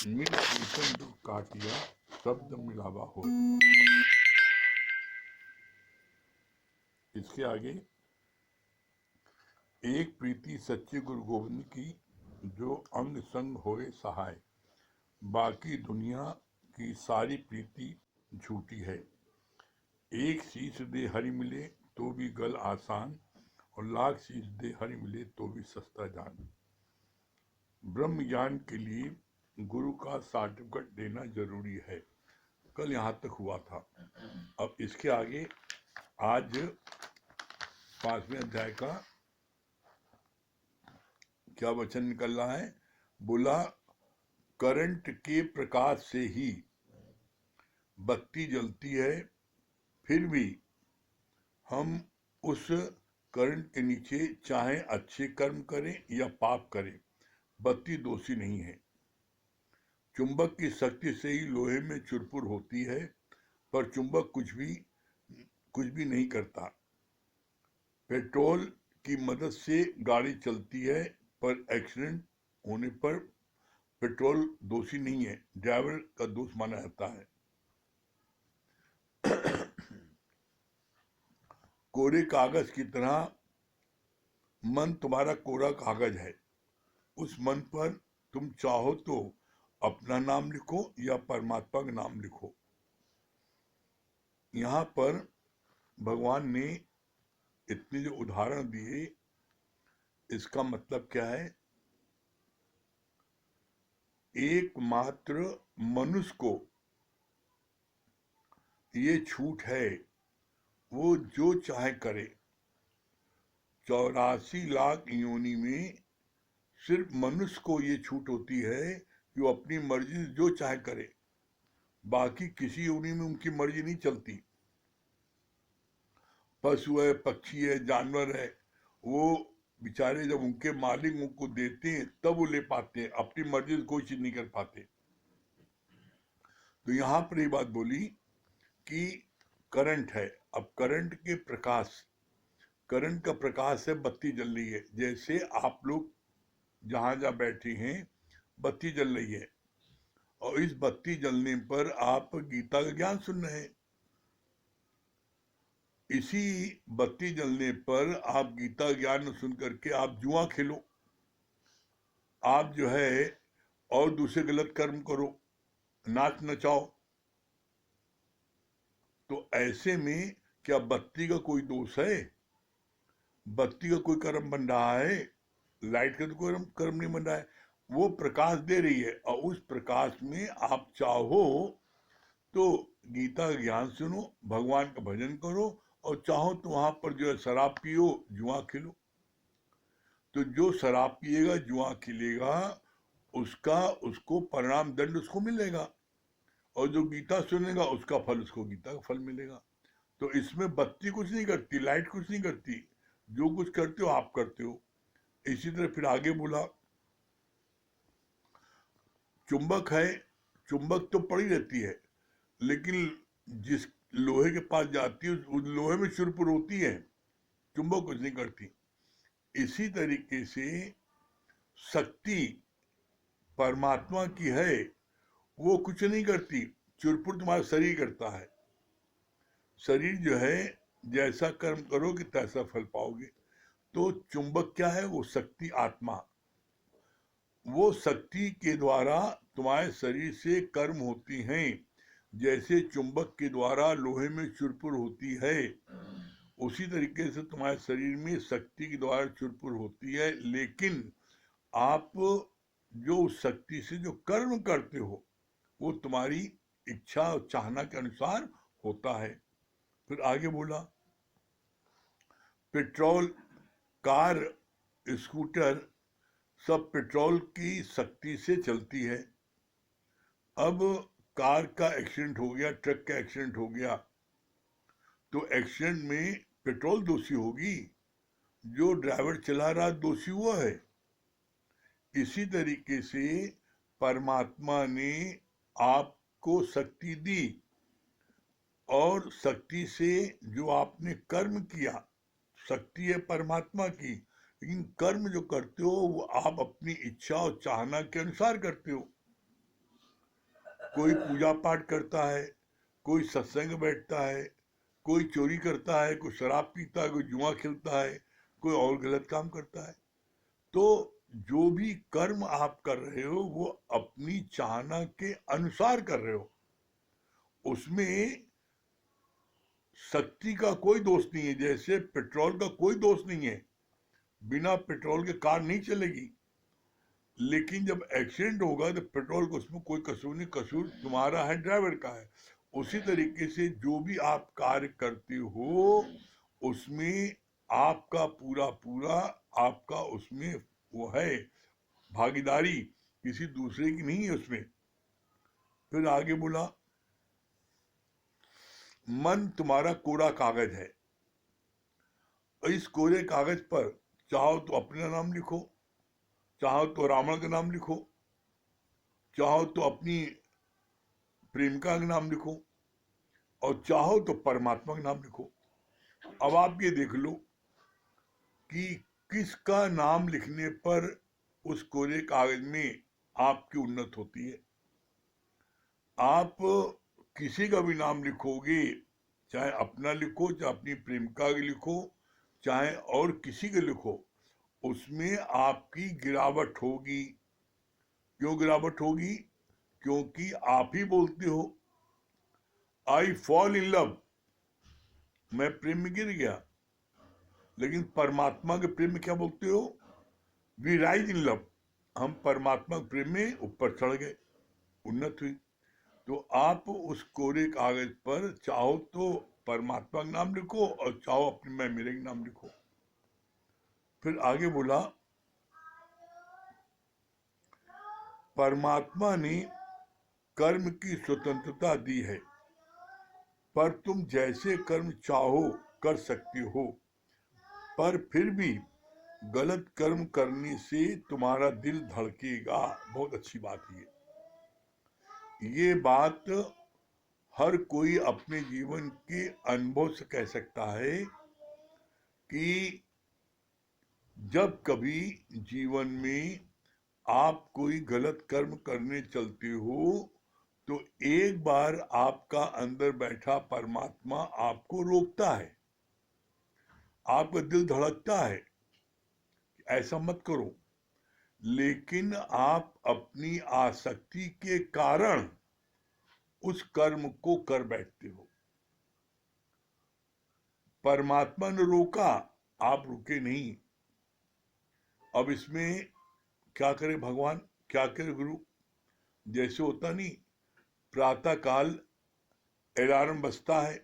मिल प्रीतम दुख काटिया शब्द मिलावा हो। इसके आगे एक प्रीति सच्चे गुरु गोविंद की जो अंग संग होए सहाय, बाकी दुनिया की सारी प्रीति झूठी है। एक शीश दे हरि मिले तो भी गल आसान, और लाख शीश दे हरि मिले तो भी सस्ता जान। ब्रह्म ज्ञान के लिए गुरु का सर्टिफिकेट देना जरूरी है। कल यहाँ तक हुआ था। अब इसके आगे आज 5वें अध्याय का क्या वचन निकल रहा है। बोला, करंट के प्रकाश से ही बत्ती जलती है, फिर भी हम उस करंट के नीचे चाहे अच्छे कर्म करें या पाप करें, बत्ती दोषी नहीं है। चुंबक की शक्ति से ही लोहे में चुरपुर होती है, पर चुंबक कुछ भी नहीं करता। पेट्रोल की मदद से गाड़ी चलती है, पर एक्सीडेंट होने पर पेट्रोल दोषी नहीं है, ड्राइवर का दोष माना जाता है। कोरे कागज की तरह मन तुम्हारा कोरा कागज है। उस मन पर तुम चाहो तो अपना नाम लिखो या परमात्मा का नाम लिखो। यहाँ पर भगवान ने इतने जो उदाहरण दिए, इसका मतलब क्या है। एकमात्र मनुष्य को ये छूट है, वो जो चाहे करे। 84 लाख योनि में सिर्फ मनुष्य को ये छूट होती है कि वो अपनी मर्जी से जो चाहे करे। बाकी किसी योनि में उनकी मर्जी नहीं चलती। पशु है, पक्षी है, जानवर है, वो बेचारे जब उनके मालिक उनको देते हैं तब वो ले पाते हैं, अपनी मर्जी से कोई चीज नहीं कर पाते। तो यहाँ पर ये बात बोली कि करंट है। अब करंट के प्रकाश, करंट का प्रकाश से बत्ती जल रही है। जैसे आप लोग जहां बैठे हैं, बत्ती जल रही है, और इस बत्ती जलने पर आप गीता का ज्ञान सुन रहे हैं। इसी बत्ती जलने पर आप गीता ज्ञान सुन करके आप जुआ खेलो, आप जो है और दूसरे गलत कर्म करो, नाच नचाओ। तो ऐसे में क्या बत्ती का कोई दोष है? बत्ती का कोई कर्म बन रहा है? लाइट का तो कोई कर्म नहीं बन रहा है। वो प्रकाश दे रही है, और उस प्रकाश में आप चाहो तो गीता का ज्ञान सुनो, भगवान का भजन करो, और चाहो तो वहां पर जो है शराब पियो, जुआ खेलो। तो जो शराब पिएगा, जुआ खेलेगा, उसको परिणाम दंड उसको मिलेगा, और जो गीता सुनेगा उसका फल उसको गीता का फल मिलेगा। तो इसमें बत्ती कुछ नहीं करती, लाइट कुछ नहीं करती, जो कुछ करते हो आप करते हो। इसी तरह फिर आगे बोला, चुंबक है, चुंबक तो पड़ी रहती है, लेकिन जिस लोहे के पास जाती है उस लोहे में चुरपुर होती है, चुंबक कुछ नहीं करती। इसी तरीके से शक्ति परमात्मा की है, वो कुछ नहीं करती, चुरपुर तुम्हारा शरीर करता है। शरीर जो है जैसा कर्म करोगे तैसा फल पाओगे। तो चुंबक क्या है? वो शक्ति, आत्मा। वो शक्ति के द्वारा तुम्हारे शरीर से कर्म होती हैं। जैसे चुंबक के द्वारा लोहे में चुरपुर होती है, उसी तरीके से तुम्हारे शरीर में शक्ति के द्वारा चुरपुर होती है। लेकिन आप जो उस शक्ति से जो कर्म करते हो, वो तुम्हारी इच्छा और चाहना के अनुसार होता है। फिर आगे बोला, पेट्रोल, कार, स्कूटर सब पेट्रोल की शक्ति से चलती है। अब कार का एक्सीडेंट हो गया, ट्रक का एक्सीडेंट हो गया, तो एक्सीडेंट में पेट्रोल दोषी होगी, जो ड्राइवर चला रहा दोषी हुआ है। इसी तरीके से परमात्मा ने आपको शक्ति दी, और शक्ति से जो आपने कर्म किया, शक्ति है परमात्मा की, लेकिन कर्म जो करते हो वो आप अपनी इच्छा और चाहना के अनुसार करते हो। कोई पूजा पाठ करता है, कोई सत्संग बैठता है, कोई चोरी करता है, कोई शराब पीता है, कोई जुआ खेलता है, कोई और गलत काम करता है। तो जो भी कर्म आप कर रहे हो वो अपनी चाहना के अनुसार कर रहे हो, उसमें शक्ति का कोई दोष नहीं है। जैसे पेट्रोल का कोई दोष नहीं है, बिना पेट्रोल के कार नहीं चलेगी, लेकिन जब एक्सीडेंट होगा तो पेट्रोल को उसमें कोई कसूर नहीं, कसूर तुम्हारा है, ड्राइवर का है। उसी तरीके से जो भी आप कार्य करते हो उसमें आपका पूरा पूरा आपका उसमें वो है भागीदारी, किसी दूसरे की नहीं है उसमें। फिर आगे बोला, मन तुम्हारा कोरा कागज है, इस कोरे कागज पर चाहो तो अपना नाम लिखो, चाहो तो रावण का नाम लिखो, चाहो तो अपनी प्रेमिका का नाम लिखो, और चाहो तो परमात्मा का नाम लिखो। अब आप ये देख लो कि किसका नाम लिखने पर उस कोरे कागज में आपकी उन्नत होती है। आप किसी का भी नाम लिखोगे, चाहे अपना लिखो, चाहे अपनी प्रेमिका के लिखो, चाहे और किसी के लिखो, उसमें आपकी गिरावट होगी। क्यों गिरावट होगी? क्योंकि आप ही बोलते हो आई फॉल इन लव, मैं प्रेम में गिर गया। लेकिन परमात्मा के प्रेम में क्या बोलते हो? वी राइज इन लव, हम परमात्मा के प्रेम में ऊपर चढ़ गए, उन्नत हुई। तो आप उस कोरे कागज पर चाहो तो परमात्मा का नाम लिखो और चाहो अपने मैं मेरे का नाम लिखो। फिर आगे बोला, परमात्मा ने कर्म की स्वतंत्रता दी है, पर तुम जैसे कर्म चाहो कर सकते हो, पर फिर भी गलत कर्म करने से तुम्हारा दिल धड़केगा। बहुत अच्छी बात है ये बात हर कोई अपने जीवन के अनुभव से कह सकता है कि जब कभी जीवन में आप कोई गलत कर्म करने चलते हो तो एक बार आपका अंदर बैठा परमात्मा आपको रोकता है, आपका दिल धड़कता है ऐसा मत करो, लेकिन आप अपनी आसक्ति के कारण उस कर्म को कर बैठते हो। परमात्मा ने रोका, आप रुके नहीं। अब इसमें क्या करे भगवान, क्या करे गुरु? जैसे होता नहीं, प्रातः काल अलार्म बजता है।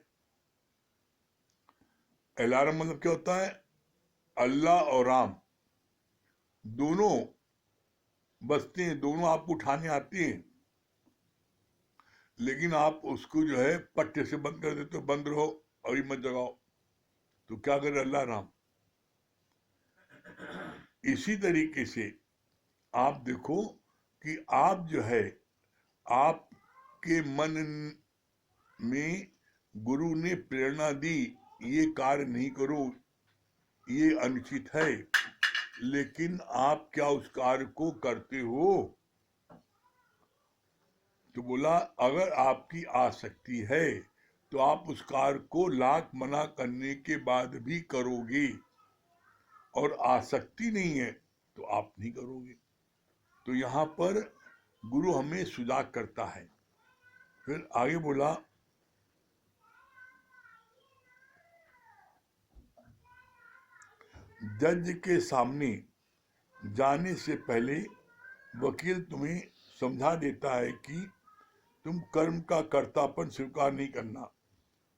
अलार्म मतलब क्या होता है? अल्लाह और राम दोनों बजते हैं, दोनों आपको उठाने आते हैं, लेकिन आप उसको जो है पट्टे से बंद कर देते हो, बंद रहो अभी मत जगाओ। तो क्या करे अल्लाह राम? इसी तरीके से आप देखो कि आप जो है आपके मन में गुरु ने प्रेरणा दी, ये कार्य नहीं करो, ये अनुचित है, लेकिन आप क्या उस कार्य को करते हो? तो बोला अगर आपकी आसक्ति है तो आप उस कार्य को लाख मना करने के बाद भी करोगे, और आसक्ति नहीं है तो आप नहीं करोगे। तो यहाँ पर गुरु हमें सुजाग करता है। फिर आगे बोला, जज के सामने जाने से पहले वकील तुम्हें समझा देता है कि तुम कर्म का कर्तापन स्वीकार नहीं करना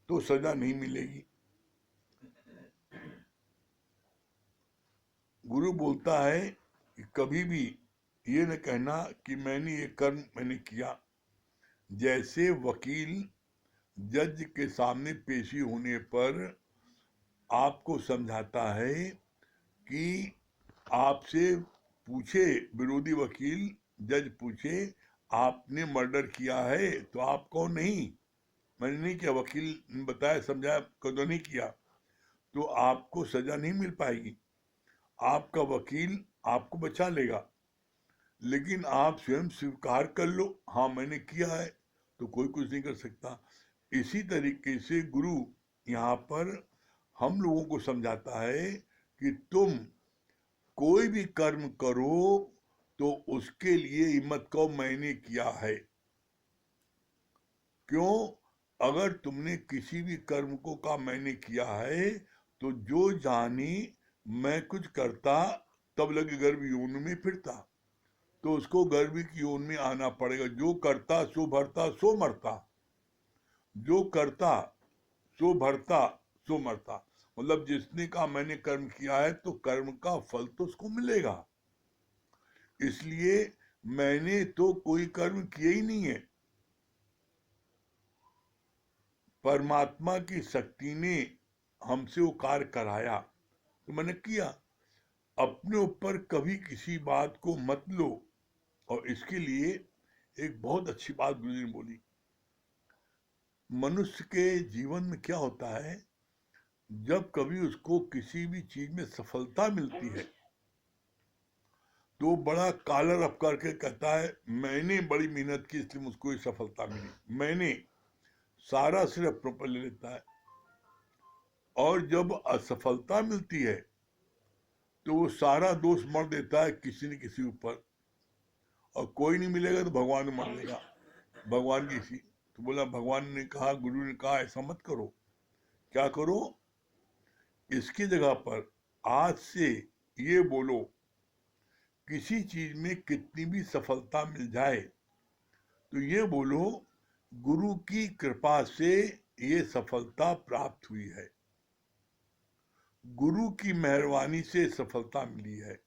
तो सजा नहीं मिलेगी। गुरु बोलता है कि कभी भी ये न कहना कि मैंने ये कर्म मैंने किया। जैसे वकील जज के सामने पेशी होने पर आपको समझाता है कि आपसे पूछे विरोधी वकील, जज पूछे आपने मर्डर किया है तो आप कहो नहीं मैंने नहीं किया, वकील ने बताया समझाया कदम नहीं किया, तो आपको सजा नहीं मिल पाएगी। आपका वकील आपको बचा लेगा। लेकिन आप स्वयं स्वीकार कर लो, हाँ मैंने किया है, तो कोई कुछ नहीं कर सकता। इसी तरीके से गुरु यहाँ पर हम लोगों को समझाता है कि तुम कोई भी कर्म करो तो उसके लिए हिम्मत कहो मैंने किया है। क्यों? अगर तुमने किसी भी कर्म को कहा मैंने किया है, तो जो जानी मैं कुछ करता तब लगे गर्भ योनि में फिरता, तो उसको गर्भ की योन में आना पड़ेगा। जो करता सो भरता सो मरता, जो करता सो भरता सो मरता। मतलब जिसने कहा मैंने कर्म किया है तो कर्म का फल तो उसको मिलेगा। इसलिए मैंने तो कोई कर्म किए ही नहीं है, परमात्मा की शक्ति ने हमसे वो कार्य कराया तो मैंने किया। अपने ऊपर कभी किसी बात को मत लो। और इसके लिए एक बहुत अच्छी बात गुरु जी ने बोली, मनुष्य के जीवन में क्या होता है, जब कभी उसको किसी भी चीज में सफलता मिलती है तो बड़ा कालर अप करके कहता है मैंने बड़ी मेहनत की इसलिए मुझको ये सफलता मिली, मैंने सारा श्रेय अपने ऊपर ले लेता है। और जब असफलता मिलती है तो वो सारा दोष मर देता है किसी न किसी ऊपर, और कोई नहीं मिलेगा तो भगवान मर देगा, भगवान की इसी। तो बोला भगवान ने कहा, गुरु ने कहा ऐसा मत करो। क्या करो? इसकी जगह पर आज से ये बोलो, किसी चीज में कितनी भी सफलता मिल जाए तो ये बोलो गुरु की कृपा से ये सफलता प्राप्त हुई है, गुरु की मेहरबानी से सफलता मिली है,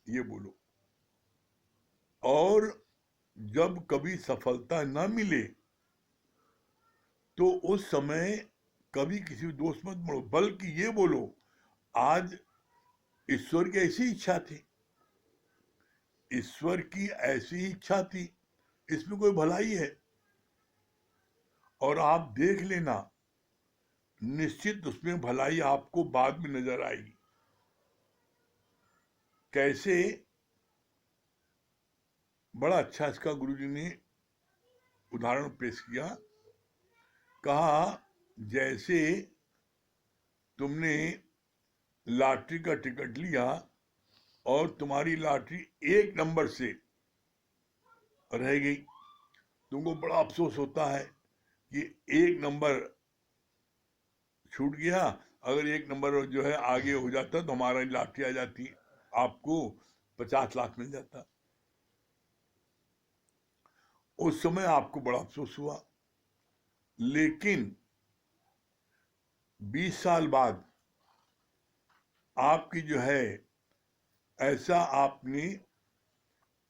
ये बोलो। और जब कभी सफलता न मिले तो उस समय कभी किसी दोस्त मत बोलो, बल्कि ये बोलो आज ईश्वर की ऐसी इच्छा थी, ईश्वर की ऐसी इच्छा थी, इसमें कोई भलाई है। और आप देख लेना, निश्चित उसमें भलाई आपको बाद में नजर आएगी। कैसे? बड़ा अच्छा इसका गुरुजी ने उदाहरण पेश किया। कहा जैसे तुमने लॉटरी का टिकट लिया और तुम्हारी लॉटरी एक नंबर से रह गई, तुमको बड़ा अफसोस होता है कि एक नंबर छूट गया। अगर एक नंबर जो है आगे हो जाता तो हमारा लॉटरी आ जाती, आपको 50 लाख मिल जाता। उस समय आपको बड़ा अफसोस हुआ। लेकिन 20 साल बाद आपकी जो है ऐसा आपने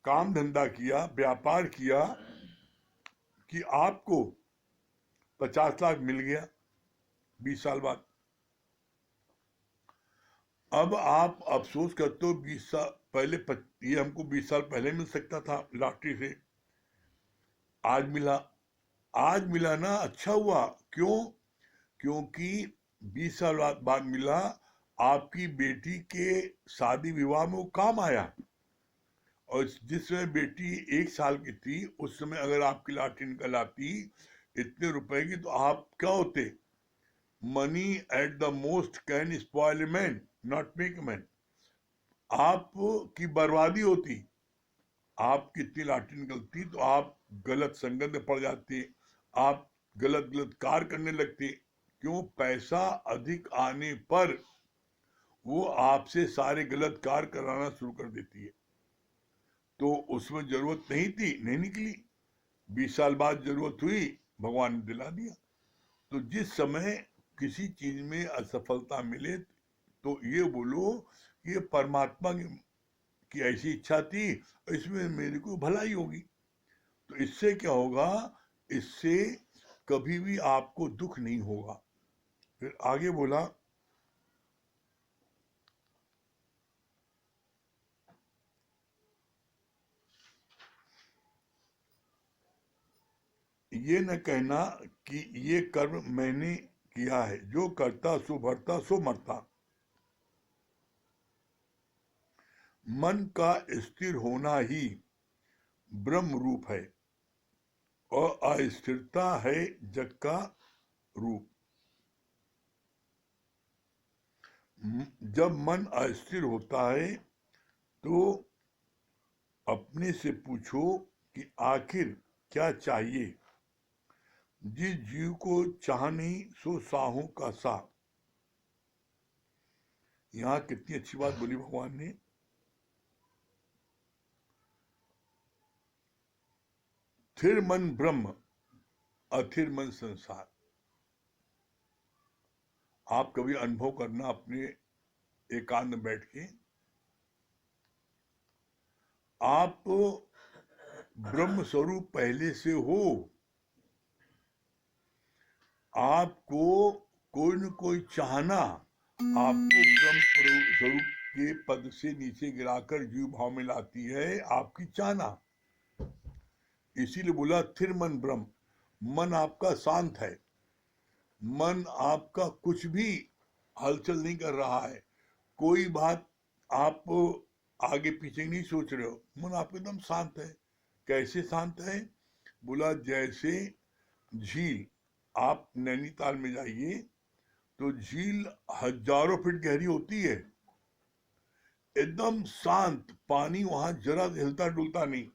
काम धंधा किया, व्यापार किया कि आपको 50 लाख मिल गया 20 साल बाद। अब आप अफसोस करते हो 20 साल पहले ये हमको 20 साल पहले मिल सकता था लॉटरी से, आज मिला। आज मिला ना, अच्छा हुआ। क्यों? क्योंकि 20 साल बाद मिला, आपकी बेटी के शादी विवाह में वो काम आया। और जिस समय बेटी 1 साल की थी उस समय अगर आपकी लॉटरी निकल आती इतने रुपए की, तो आप क्या होते? Money at the most can spoil a man not make man. आप की बर्बादी होती। आप कितनी लॉटरी निकलती तो आप गलत संगत में पड़ जाते, आप गलत गलत कार्य करने लगते। क्यों? पैसा अधिक आने पर वो आपसे सारे गलत कार्य कराना शुरू कर देती है। तो उसमें जरूरत नहीं थी, नहीं निकली। 20 साल बाद जरूरत हुई, भगवान ने दिला दिया। तो जिस समय किसी चीज में असफलता मिले तो ये बोलो ये परमात्मा की ऐसी इच्छा थी, इसमें मेरी को भलाई होगी। तो इससे क्या होगा? इससे कभी भी आपको दुख नहीं होगा। फिर आगे बोला, ये न कहना कि ये कर्म मैंने किया है, जो करता सो भरता सो मरता। मन का स्थिर होना ही ब्रह्म रूप है और अस्थिरता है जग का रूप। जब मन अस्थिर होता है तो अपने से पूछो कि आखिर क्या चाहिए। जिस जीव को चाह नहीं सो साहू का सा। यहां कितनी अच्छी बात बोली भगवान ने। थिर मन ब्रह्म, अथिर मन संसार। आप कभी अनुभव करना अपने एकांत में बैठ के, आप ब्रह्म स्वरूप पहले से हो, आपको कोई न कोई चाहना आपको ब्रह्म स्वरूप के पद से नीचे गिराकर जीव भाव में लाती है, आपकी चाहना। इसीलिए बोला थिर मन ब्रह्म, मन आपका शांत है, मन आपका कुछ भी हलचल नहीं कर रहा है, कोई बात आप आगे पीछे नहीं सोच रहे हो, मन आपका एकदम शांत है। कैसे शांत है? बोला जैसे झील, आप नैनीताल में जाइए तो झील हजारों फीट गहरी होती है, एकदम शांत पानी, वहां जरा हिलता डुलता नहीं।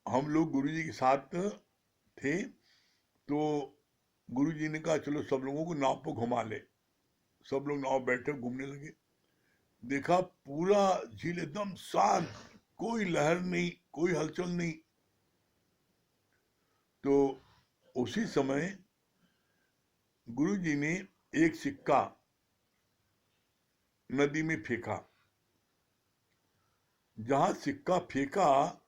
हम लोग गुरुजी के साथ थे तो गुरुजी ने कहा चलो सब लोगों को नाव पर घुमा ले। सब लोग नाव बैठे घूमने लगे, देखा पूरा झील एकदम शांत, कोई लहर नहीं, कोई हलचल नहीं। तो उसी समय गुरुजी ने एक सिक्का नदी में फेंका, जहां सिक्का फेंका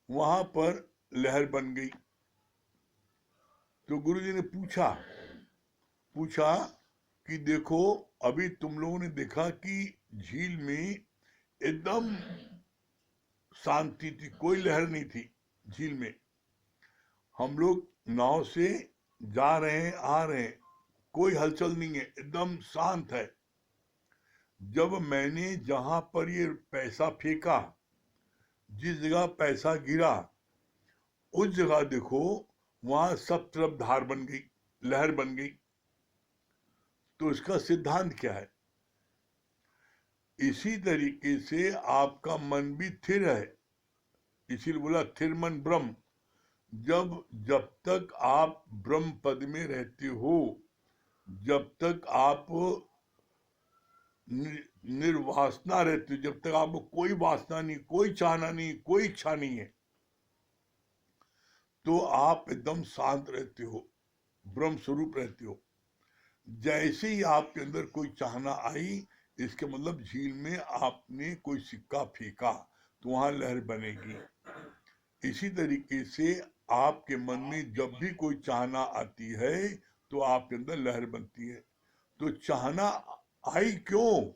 वहां पर लहर बन गई। तो गुरुजी ने पूछा कि देखो अभी तुम लोगों ने देखा कि झील में एकदम शांति थी, कोई लहर नहीं थी झील में, हम लोग नाव से जा रहे हैं आ रहे हैं, कोई हलचल नहीं है, एकदम शांत है। जब मैंने जहां पर ये पैसा फेंका, जिस जगह पैसा गिरा, उस जगह देखो वहां सब तरफ धार बन गई, लहर बन गई। तो इसका सिद्धांत क्या है? इसी तरीके से आपका मन भी थिर है, इसीलिए बोला थिर मन ब्रह्म। जब तक आप ब्रह्म पद में रहते हो, जब तक आप निर्वासना रहते हो, जब तक आपको कोई वासना नहीं, कोई चाहना नहीं, कोई इच्छा नहीं है, तो आप एकदम शांत रहते हो, ब्रह्म स्वरूप रहते हो। जैसे ही आपके अंदर कोई चाहना आई, इसके मतलब झील में आपने कोई सिक्का फेंका तो वहां लहर बनेगी। इसी तरीके से आपके मन में जब भी कोई चाहना आती है तो आपके अंदर लहर बनती है। तो चाहना आई क्यों?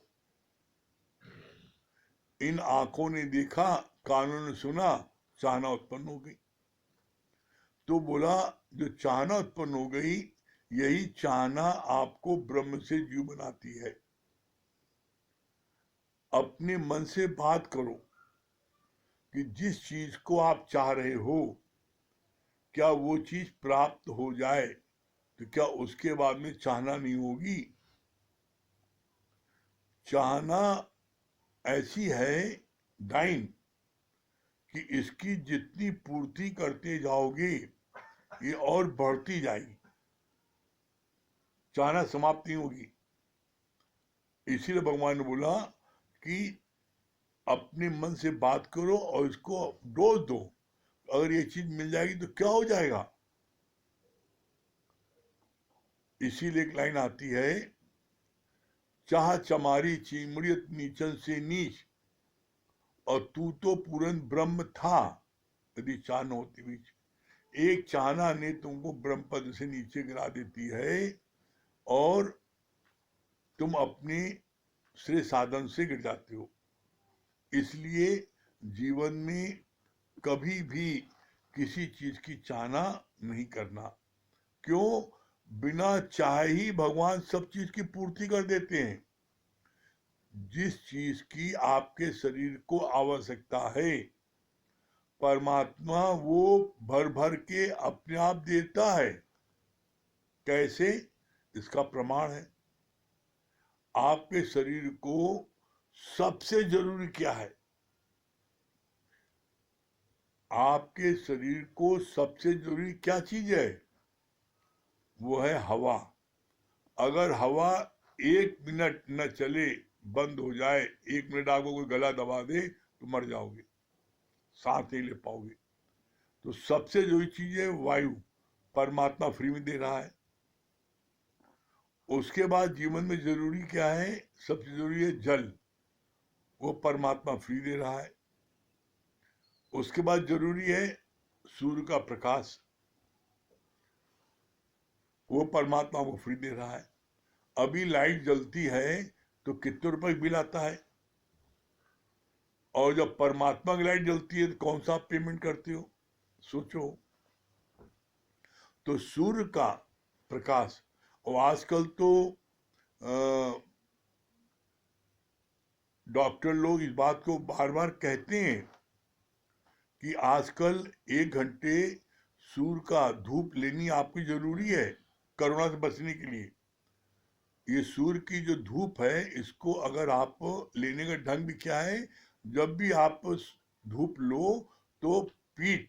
इन आंखों ने देखा, कानों ने सुना, चाहना उत्पन्न हो गई। तो बोला जो चाहना उत्पन्न हो गई, यही चाहना आपको ब्रह्म से जीव बनाती है। अपने मन से बात करो कि जिस चीज को आप चाह रहे हो, क्या वो चीज प्राप्त हो जाए तो क्या उसके बाद में चाहना नहीं होगी? चाहना ऐसी है डाइन कि इसकी जितनी पूर्ति करते जाओगे ये और बढ़ती जाएगी, चाहना समाप्त नहीं होगी। इसीलिए भगवान ने बोला कि अपने मन से बात करो और इसको डोज दो, अगर ये चीज मिल जाएगी तो क्या हो जाएगा। इसीलिए एक लाइन आती है, चाह चमारी चिमड़ियत नीचन से नीच, और तू तो पूरन ब्रह्म था यदि चाह न होती बीच। एक चाहना ने तुमको ब्रह्म पद से नीचे गिरा देती है और तुम अपने श्रेय साधन से गिर जाते हो। इसलिए जीवन में कभी भी किसी चीज की चाहना नहीं करना। क्यों? बिना चाहे ही भगवान सब चीज की पूर्ति कर देते हैं। जिस चीज की आपके शरीर को आवश्यकता है, परमात्मा वो भर भर के अपने आप देता है। कैसे? इसका प्रमाण है, आपके शरीर को सबसे जरूरी क्या है? आपके शरीर को सबसे जरूरी क्या चीज है? वो है हवा। अगर हवा 1 मिनट न चले, बंद हो जाए, 1 मिनट आपको कोई गला दबा दे तो मर जाओगे, सांस नहीं ले पाओगे। तो सबसे जरूरी चीज है वायु, परमात्मा फ्री में दे रहा है। उसके बाद जीवन में जरूरी क्या है? सबसे जरूरी है जल, वो परमात्मा फ्री दे रहा है। उसके बाद जरूरी है सूर्य का प्रकाश, वो परमात्मा को फ्री दे रहा है। अभी लाइट जलती है तो कितने रुपए बिल आता है, और जब परमात्मा की लाइट जलती है तो कौन सा आप पेमेंट करते हो? सोचो। तो सूर्य का प्रकाश, और आजकल तो डॉक्टर लोग इस बात को बार बार कहते हैं कि आजकल 1 घंटे सूर्य का धूप लेनी आपकी जरूरी है कोरोना से बचने के लिए। ये सूर्य की जो धूप है, इसको अगर आप लेने का ढंग भी क्या है, जब भी आप धूप लो तो पीठ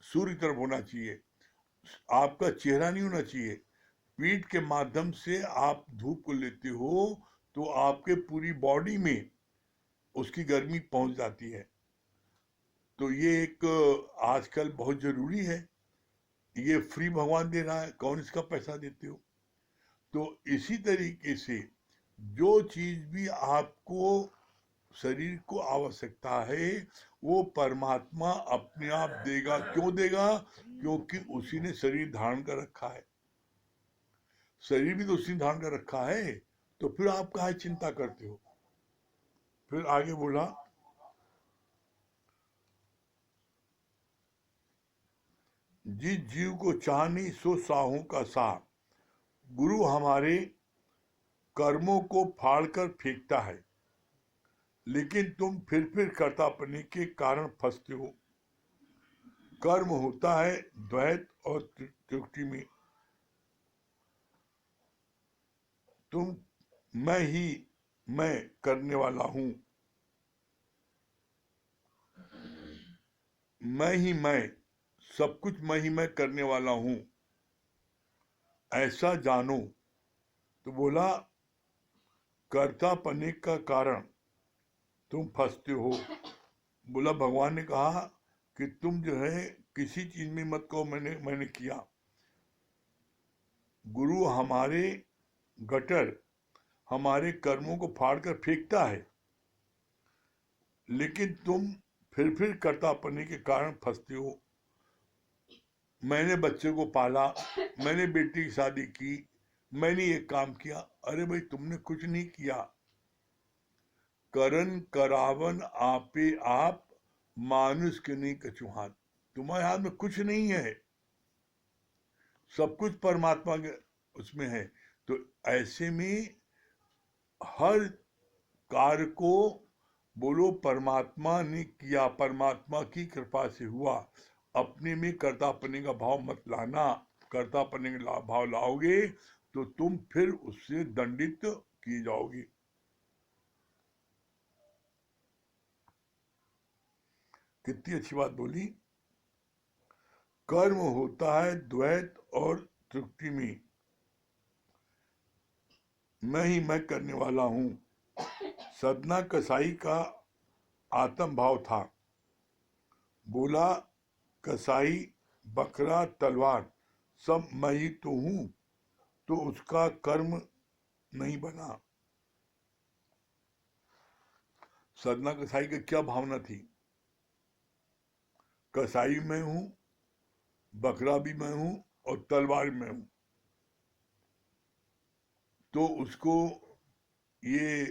सूर्य की तरफ होना चाहिए, आपका चेहरा नहीं होना चाहिए। पीठ के माध्यम से आप धूप को लेते हो तो आपके पूरी बॉडी में उसकी गर्मी पहुंच जाती है। तो ये एक आजकल बहुत जरूरी है, ये फ्री भगवान दे रहा है, कौन इसका पैसा देते हो? तो इसी तरीके से जो चीज भी आपको शरीर को आवश्यकता है, वो परमात्मा अपने आप देगा। क्यों देगा? क्योंकि उसी ने शरीर धारण कर रखा है, शरीर भी तो उसी ने धारण कर रखा है। तो फिर आप काहे चिंता करते हो? फिर आगे बोला, जिस जीव को चाह नहीं सो साहू का सा, गुरु हमारे कर्मों को फाड़कर फेंकता है, लेकिन तुम फिर कर्तापने के कारण फंसते हो। कर्म होता है द्वैत और त्रुटि में। तुम मैं ही मैं करने वाला हूं, मैं ही मैं, सब कुछ मैं ही मैं करने वाला हूं, ऐसा जानो। तो बोला कर्तापने का कारण तुम फंसते हो। बोला भगवान ने कहा कि तुम जो है किसी चीज में मत कहो मैंने किया। गुरु हमारे गटर हमारे कर्मों को फाड़कर फेंकता है, लेकिन तुम फिर कर्तापने के कारण फंसते हो। मैंने बच्चे को पाला, मैंने बेटी की शादी की, मैंने ये काम किया। अरे भाई, तुमने कुछ नहीं किया। करन करावन आपे आप, मानुष के नहीं कछु हाथ। तुम्हारे हाथ में कुछ नहीं है, सब कुछ परमात्मा के उसमें है। तो ऐसे में हर कार्य को बोलो परमात्मा ने किया, परमात्मा की कृपा से हुआ। अपने में कर्तापने का भाव मत लाना। कर्तापने का भाव लाओगे तो तुम फिर उससे दंडित किए जाओगे। कितनी अच्छी बात बोली। कर्म होता है द्वैत और तृप्ति में, मैं ही मैं करने वाला हूं। सदना कसाई का आत्म भाव था। बोला कसाई बकरा तलवार सब मैं ही तो हूं, तो उसका कर्म नहीं बना। सदना कसाई की क्या भावना थी? कसाई मैं हूं, बकरा भी मैं हूं, और तलवार मैं हूं। तो उसको ये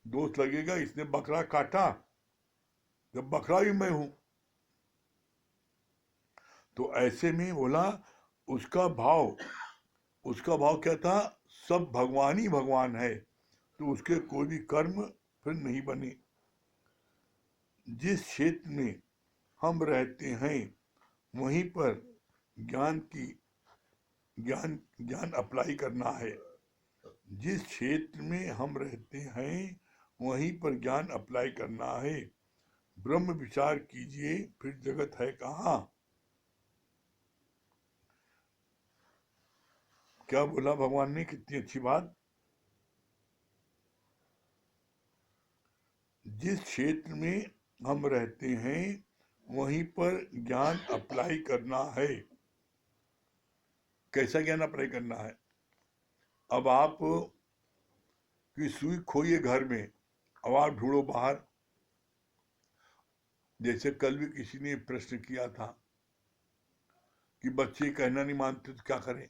दोष लगेगा इसने बकरा काटा, जब बकरा भी मैं हूं। तो ऐसे में बोला उसका भाव क्या था? सब भगवान ही भगवान है, तो उसके कोई भी कर्म फिर नहीं बने। जिस क्षेत्र में हम रहते हैं वहीं पर ज्ञान की ज्ञान ज्ञान अप्लाई करना है। जिस क्षेत्र में हम रहते हैं वहीं पर ज्ञान अप्लाई करना है। ब्रह्म विचार कीजिए फिर जगत है कहाँ। क्या बोला भगवान ने, कितनी अच्छी बात। जिस क्षेत्र में हम रहते हैं वहीं पर ज्ञान अप्लाई करना है। कैसा ज्ञान अप्लाई करना है? अब आप की सुई खोइए घर में, अब आप ढूंढो बाहर। जैसे कल भी किसी ने प्रश्न किया था कि बच्चे कहना नहीं मानते तो क्या करें।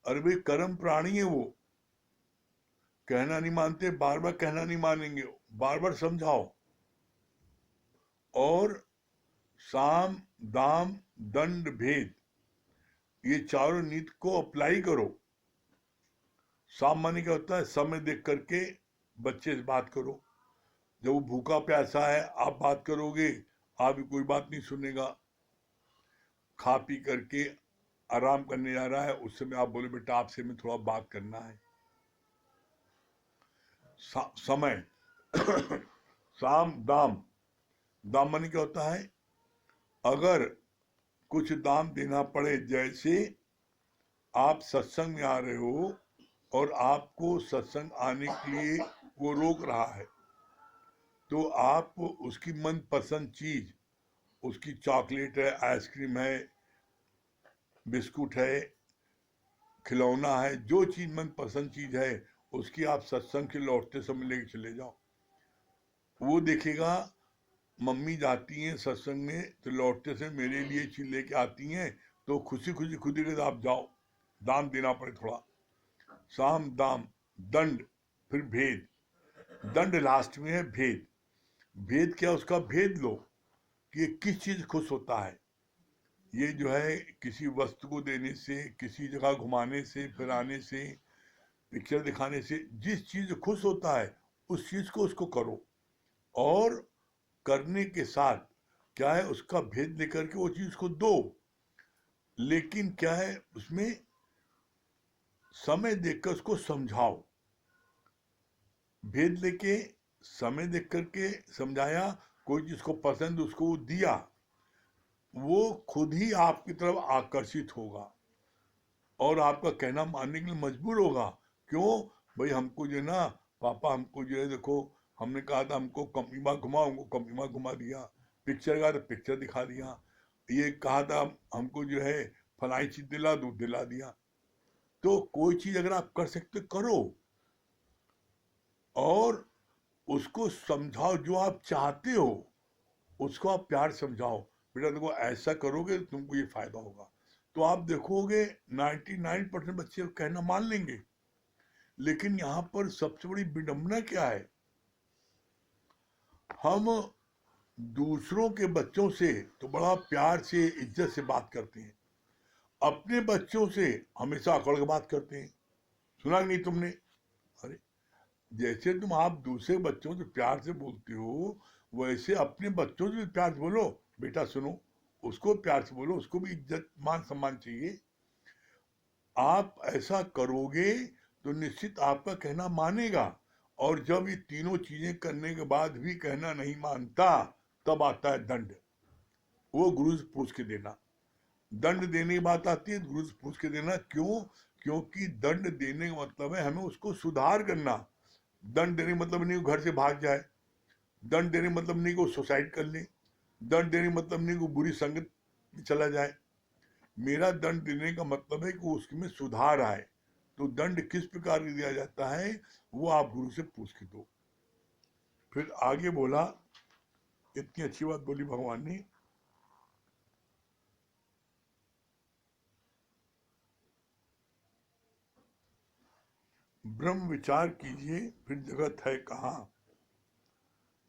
अरे भाई, कर्म प्राणी है वो, कहना नहीं मानते, बार बार कहना नहीं मानेंगे, बार बार समझाओ। और साम दाम दंड भेद, ये चारों नीति को अप्लाई करो। साम माने क्या होता है? समय देख करके बच्चे से बात करो। जब वो भूखा प्यासा है, आप बात करोगे, आपकी कोई बात नहीं सुनेगा। खा पी करके आराम करने जा रहा है, उस समय आप बोले बेटा आपसे में थोड़ा बात करना है। समय साम दाम, दाम माने क्या होता है? अगर कुछ दाम देना पड़े, जैसे आप सत्संग में आ रहे हो और आपको सत्संग आने के लिए वो रोक रहा है, तो आप उसकी मनपसंद चीज, उसकी चॉकलेट है, आइसक्रीम है, बिस्कुट है, खिलौना है, जो चीज मनपसंद चीज है उसकी आप सत्संग के लौटते समय लेके चले जाओ। वो देखेगा मम्मी जाती हैं सत्संग में तो लौटते से मेरे लिए चीज लेके आती हैं, तो खुशी खुशी खुदी के आप जाओ, दाम देना पड़े थोड़ा। साम दाम दंड, फिर भेद। दंड लास्ट में है, भेद। भेद क्या? उसका भेद लो कि ये किस चीज खुश होता है। ये जो है किसी वस्तु को देने से, किसी जगह घुमाने से, फिराने से, पिक्चर दिखाने से, जिस चीज खुश होता है उस चीज को उसको करो। और करने के साथ क्या है, उसका भेद लेकर के वो चीज को दो। लेकिन क्या है उसमें, समय देखकर उसको समझाओ। भेद लेके समय देख करके समझाया, कोई चीज को पसंद उसको दिया, वो खुद ही आपकी तरफ आकर्षित होगा और आपका कहना मानने के लिए मजबूर होगा। क्यों भाई? हमको जो है ना पापा, हमको जो है देखो, हमने कहा था हमको कमिमा घुमाओ, हमको कमिमा घुमा दिया। पिक्चर का तो पिक्चर दिखा दिया। ये कहा था हमको जो है फलाई चीज दिला दो, दिला दिया। तो कोई चीज अगर आप कर सकते करो और उसको समझाओ। जो आप चाहते हो उसको आप प्यार समझाओ, बेटा देखो ऐसा करोगे तो तुमको ये फायदा होगा। तो आप देखोगे 99% बच्चे कहना मान लेंगे। लेकिन यहां पर सबसे बड़ी विडंबना क्या है? हम दूसरों के बच्चों से तो बड़ा प्यार से, इज्जत से बात करते हैं, अपने बच्चों से हमेशा अकड़ के बात करते हैं। सुना नहीं तुमने? अरे, जैसे तुम आप दूसरे बच्चों से प्यार से बोलते हो, वैसे अपने बच्चों से भी प्यार से बोलो। बेटा सुनो, उसको प्यार से बोलो, उसको भी इज्जत मान सम्मान चाहिए। आप ऐसा करोगे तो निश्चित आपका कहना मानेगा। और जब ये तीनों चीजें करने के बाद भी कहना नहीं मानता, तब आता है दंड। वो गुरु से पूछ के देना। दंड देने की बात आती है, गुरु से पूछ के देना। क्यों? क्योंकि दंड देने का मतलब है हमें उसको सुधार करना। दंड देने का मतलब नहीं वो घर से भाग जाए, दंड देने का मतलब नहीं कि वो सुसाइड कर ले, दंड देने का मतलब नहीं कि वो बुरी संगत में चला जाए। मेरा दंड देने का मतलब है कि उसमें सुधार आए। तो दंड किस प्रकार दिया जाता है वो आप गुरु से पूछ के दो। फिर आगे बोला, इतनी अच्छी बात बोली भगवान ने, ब्रह्म विचार कीजिए फिर जगत है कहाँ।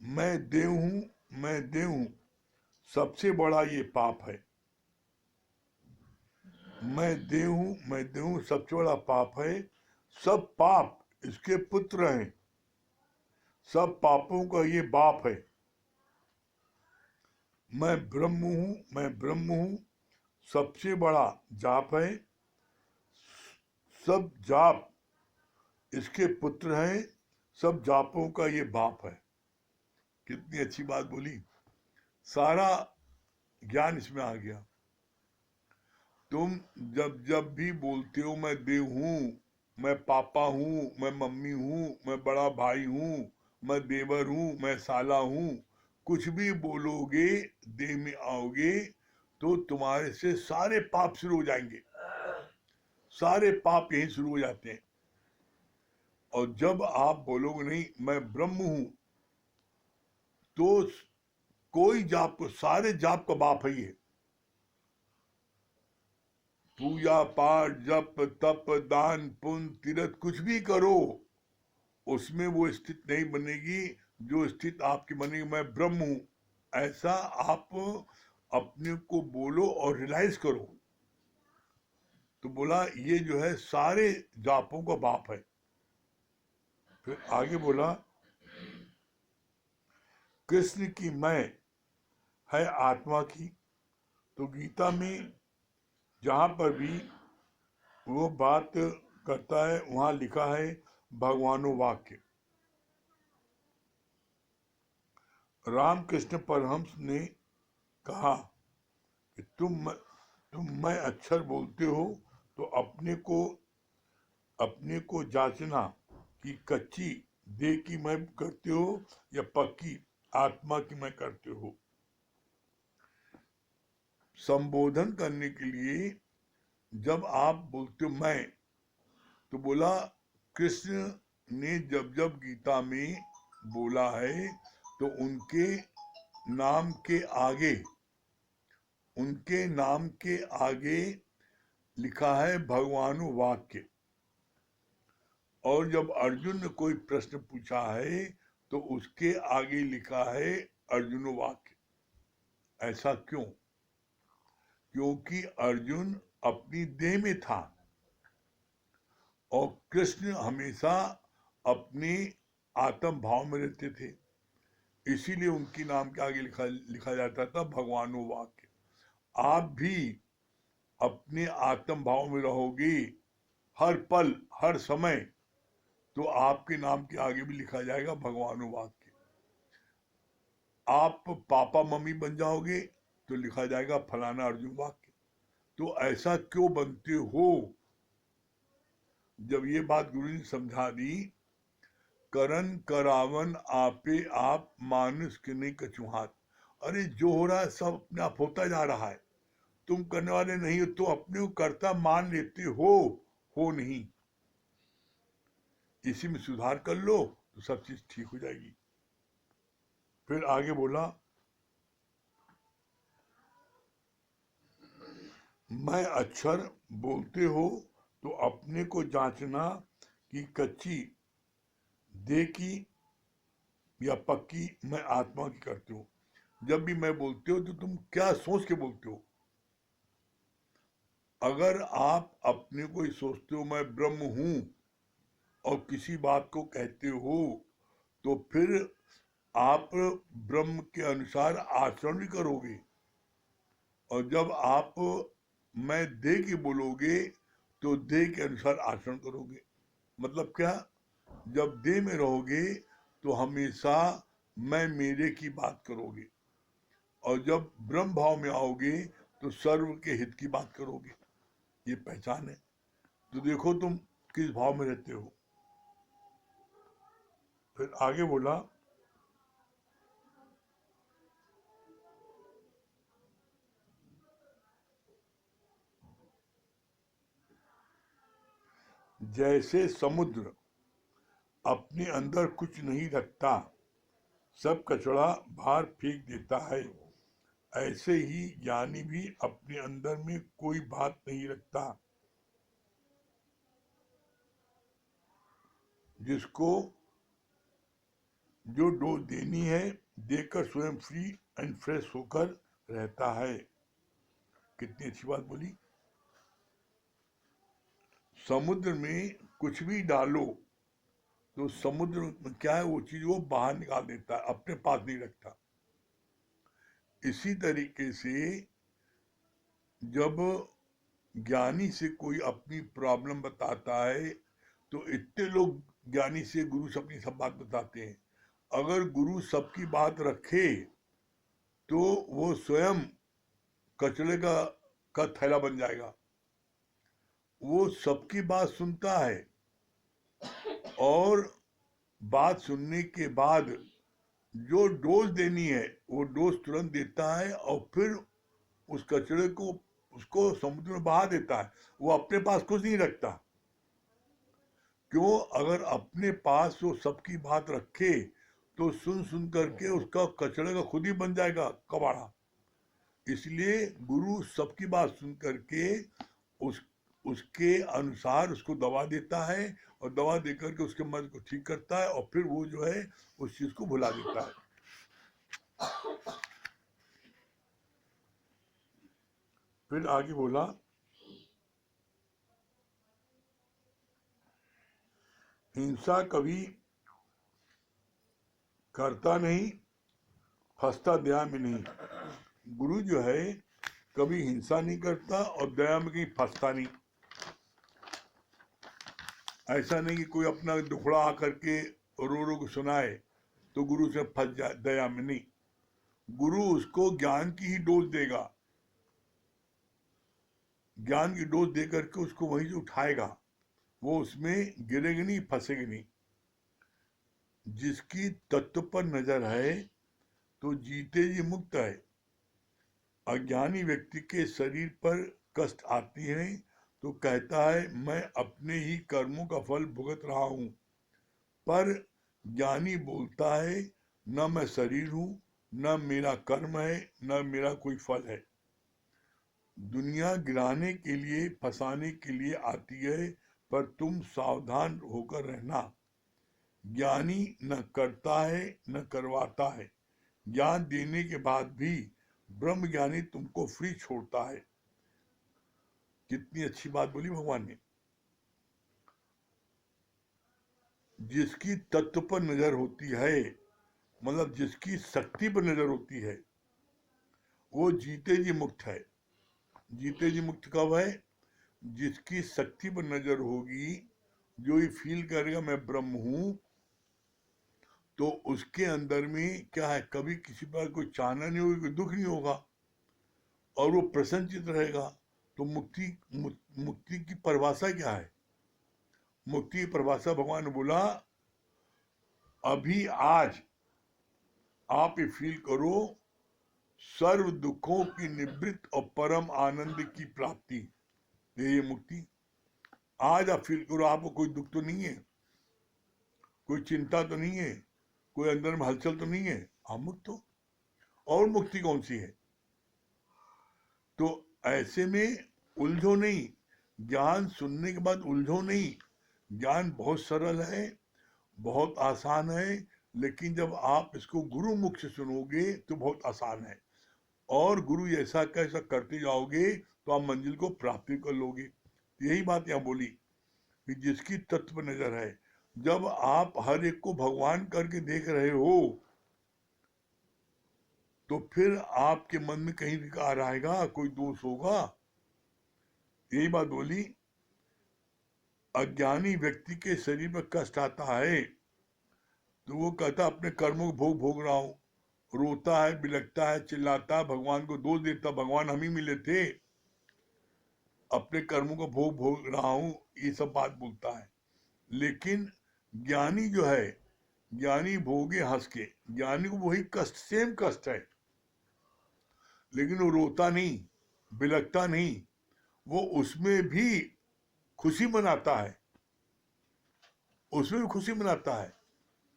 मैं देव हूं, मैं देव हूं, सबसे बड़ा ये पाप है। मैं देव हूं, मैं देव हूं, सबसे बड़ा पाप है। सब पाप इसके पुत्र हैं। सब पापों का ये बाप है। मैं ब्रह्म हूं, मैं ब्रह्म हूं, सबसे बड़ा जाप है। सब जाप इसके पुत्र हैं, सब जापों का ये बाप है। कितनी अच्छी बात बोली, सारा ज्ञान इसमें आ गया। तुम जब जब भी बोलते हो मैं देव हूं, मैं पापा हूं, मैं मम्मी हूं, मैं बड़ा भाई हूं, मैं देवर हूं, मैं साला हूं, कुछ भी बोलोगे, देह में आओगे तो तुम्हारे से सारे पाप शुरू हो जाएंगे। सारे पाप यहीं शुरू हो जाते हैं। और जब आप बोलोगे नहीं मैं ब्रह्म हूं, तो कोई जाप को, सारे जाप का बाप है ये। पूजा पाठ जप तप दान पुण्य तीर्थ कुछ भी करो, उसमें वो स्थिति नहीं बनेगी जो स्थिति आपकी बनेगी मैं ब्रह्म हूं। ऐसा आप अपने को बोलो और रियलाइज करो। तो बोला ये जो है सारे जापों का बाप है। फिर आगे बोला कृष्ण की मैं है आत्मा की। तो गीता में जहां पर भी वो बात करता है वहां लिखा है भगवानो वाक्य। रामकृष्ण परमहंस ने कहा कि तुम मैं अक्षर बोलते हो तो अपने को जांचना कि कच्ची देह की मैं करते हो या पक्की आत्मा की मैं करते हो। संबोधन करने के लिए जब आप बोलते हो मैं, तो बोला कृष्ण ने जब जब गीता में बोला है तो उनके नाम के आगे लिखा है भगवानु वाक्य। और जब अर्जुन ने कोई प्रश्न पूछा है तो उसके आगे लिखा है अर्जुन वाक्य। ऐसा क्यों? क्योंकि अर्जुन अपनी देह में था और कृष्ण हमेशा अपने आत्म भाव में रहते थे, इसीलिए उनके नाम के आगे लिखा जाता था भगवानो वाक्य। आप भी अपने आत्म भाव में रहोगे हर पल हर समय, तो आपके नाम के आगे भी लिखा जाएगा भगवानो वाक्य। आप पापा मम्मी बन जाओगे तो लिखा जाएगा फलाना अर्जुन वाक्य। तो ऐसा क्यों बनते हो? जब ये बात गुरु ने समझा दी, करन करावन आपे आप मानुष के नहीं कछुहात। अरे जो हो रहा है सब अपने आप होता जा रहा है, तुम करने वाले नहीं हो तो अपने को कर्ता मान लेते हो नहीं। इसी में सुधार कर लो तो सब चीज ठीक हो जाएगी। फिर आगे बोला मैं अक्षर बोलते हो तो अपने को जांचना कि कच्ची देह की या पक्की मैं आत्मा की करते हो। जब भी मैं बोलते हो तो तुम क्या सोच के बोलते हो? अगर आप अपने को ही सोचते हो मैं ब्रह्म हूं और किसी बात को कहते हो, तो फिर आप ब्रह्म के अनुसार आचरण भी करोगे। और जब आप मैं देह की बोलोगे तो देह के अनुसार आचरण करोगे। मतलब क्या? जब देह में रहोगे तो हमेशा मैं मेरे की बात करोगे, और जब ब्रह्म भाव में आओगे तो सर्व के हित की बात करोगे। ये पहचान है। तो देखो तुम किस भाव में रहते हो। फिर आगे बोला जैसे समुद्र अपने अंदर कुछ नहीं रखता, सब कचरा बाहर फेंक देता है, ऐसे ही ज्ञानी भी अपने अंदर में कोई बात नहीं रखता। जिसको जो डोज देनी है देकर स्वयं फ्री एंड फ्रेश होकर रहता है। कितनी अच्छी बात बोली। समुद्र में कुछ भी डालो तो समुद्र में क्या है, वो चीज वो बाहर निकाल देता है, अपने पास नहीं रखता। इसी तरीके से जब ज्ञानी से कोई अपनी प्रॉब्लम बताता है तो इतने लोग ज्ञानी से, गुरु से अपनी सब बात बताते हैं। अगर गुरु सबकी बात रखे तो वो स्वयं कचरे का थैला बन जाएगा। वो सबकी बात सुनता है और बात सुनने के बाद जो डोज देनी है वो डोज तुरंत देता है और फिर उस कचरे को उसको समुद्र में बहा देता है। वो अपने पास कुछ नहीं रखता। क्यों? अगर अपने पास वो सबकी बात रखे तो सुन सुन करके उसका कचरे का खुद ही बन जाएगा कबाड़ा। इसलिए गुरु सबकी बात सुन करके उसके अनुसार उसको दवा देता है और दवा देकर के उसके मन को ठीक करता है और फिर वो जो है उस चीज को भुला देता है। फिर आगे बोला, हिंसा कभी करता नहीं, फंसता दया में नहीं। गुरु जो है कभी हिंसा नहीं करता और दया में कहीं फंसता नहीं। ऐसा नहीं कि कोई अपना दुखड़ा आकर के रो रो के सुनाए तो गुरु से फंस जाए, दया में नहीं। गुरु उसको ज्ञान की ही डोज देगा, ज्ञान की डोज दे करके उसको वहीं से उठाएगा, वो उसमें गिरेगी नहीं, फंसेगी नहीं। जिसकी तत्व पर नजर है तो जीते जी मुक्त है। अज्ञानी व्यक्ति के शरीर पर कष्ट आती है तो कहता है मैं अपने ही कर्मों का फल भुगत रहा हूं। पर ज्ञानी बोलता है न मैं शरीर हूं, न मेरा कर्म है, न मेरा कोई फल है। दुनिया गिराने के लिए, फंसाने के लिए आती है, पर तुम सावधान होकर रहना। ज्ञानी न करता है न करवाता है। ज्ञान देने के बाद भी ब्रह्म ज्ञानी तुमको फ्री छोड़ता है। कितनी अच्छी बात बोली भगवान ने। जिसकी तत्व पर नजर होती है, मतलब जिसकी शक्ति पर नजर होती है, वो जीते जी मुक्त है। जीते जी मुक्त कब है? जिसकी शक्ति पर नजर होगी, जो ये फील करेगा मैं ब्रह्म हूं, तो उसके अंदर में क्या है, कभी किसी पर कोई चाहना नहीं होगी, कोई दुख नहीं होगा और वो प्रसन्नचित रहेगा। तो मुक्ति की परिभाषा क्या है? मुक्ति की परिभाषा भगवान ने बोला, अभी आज आप ये फील करो, सर्व दुखों की निवृत्त और परम आनंद की प्राप्ति, ये मुक्ति। आज आप फील करो, आपको कोई दुख तो नहीं है, कोई चिंता तो नहीं है, कोई अंदर में हलचल तो नहीं है, आप मुक्त हो। और मुक्ति कौन सी है? तो ऐसे में उलझो नहीं, ज्ञान सुनने के बाद उलझो नहीं। ज्ञान बहुत सरल है, बहुत आसान है, लेकिन जब आप इसको गुरु मुख से सुनोगे तो बहुत आसान है। और गुरु ऐसा कैसा करते जाओगे तो आप मंजिल को प्राप्ति कर लोगे। यही बात यहाँ बोली कि जिसकी तत्व नजर है। जब आप हर एक को भगवान करके देख रहे हो तो फिर आपके मन में कहीं विकार आएगा, कोई दोष होगा। यही बात बोली, अज्ञानी व्यक्ति के शरीर में कष्ट आता है तो वो कहता अपने कर्मों को भोग भोग रहा हूं, रोता है, बिलखता है, चिल्लाता है, भगवान को दोष देता, भगवान हम ही मिले थे, अपने कर्मों को भोग भोग रहा हूं, ये सब बात बोलता है। लेकिन ज्ञानी जो है, ज्ञानी भोगे हंस के, ज्ञानी को वही कष्ट, सेम कष्ट है, लेकिन वो रोता नहीं, बिलखता नहीं, वो उसमें भी खुशी मनाता है, उसमें भी खुशी मनाता है।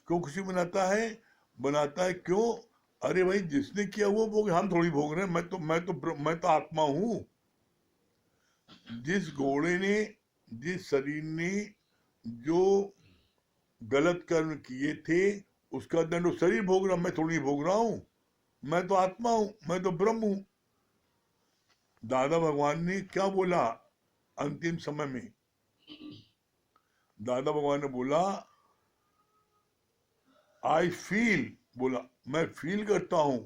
क्यों खुशी मनाता है? बनाता है क्यों? अरे भाई, जिसने किया वो भोग, हम थोड़ी भोग रहे हैं, मैं तो आत्मा हूं। जिस घोड़े ने, जिस शरीर ने जो गलत कर्म किए थे उसका दंड वो शरीर भोग रहा, मैं थोड़ी भोग रहा हूं। मैं तो आत्मा हूं, मैं तो ब्रह्म हूं। दादा भगवान ने क्या बोला अंतिम समय में? दादा भगवान ने बोला आई फील, बोला मैं फील करता हूं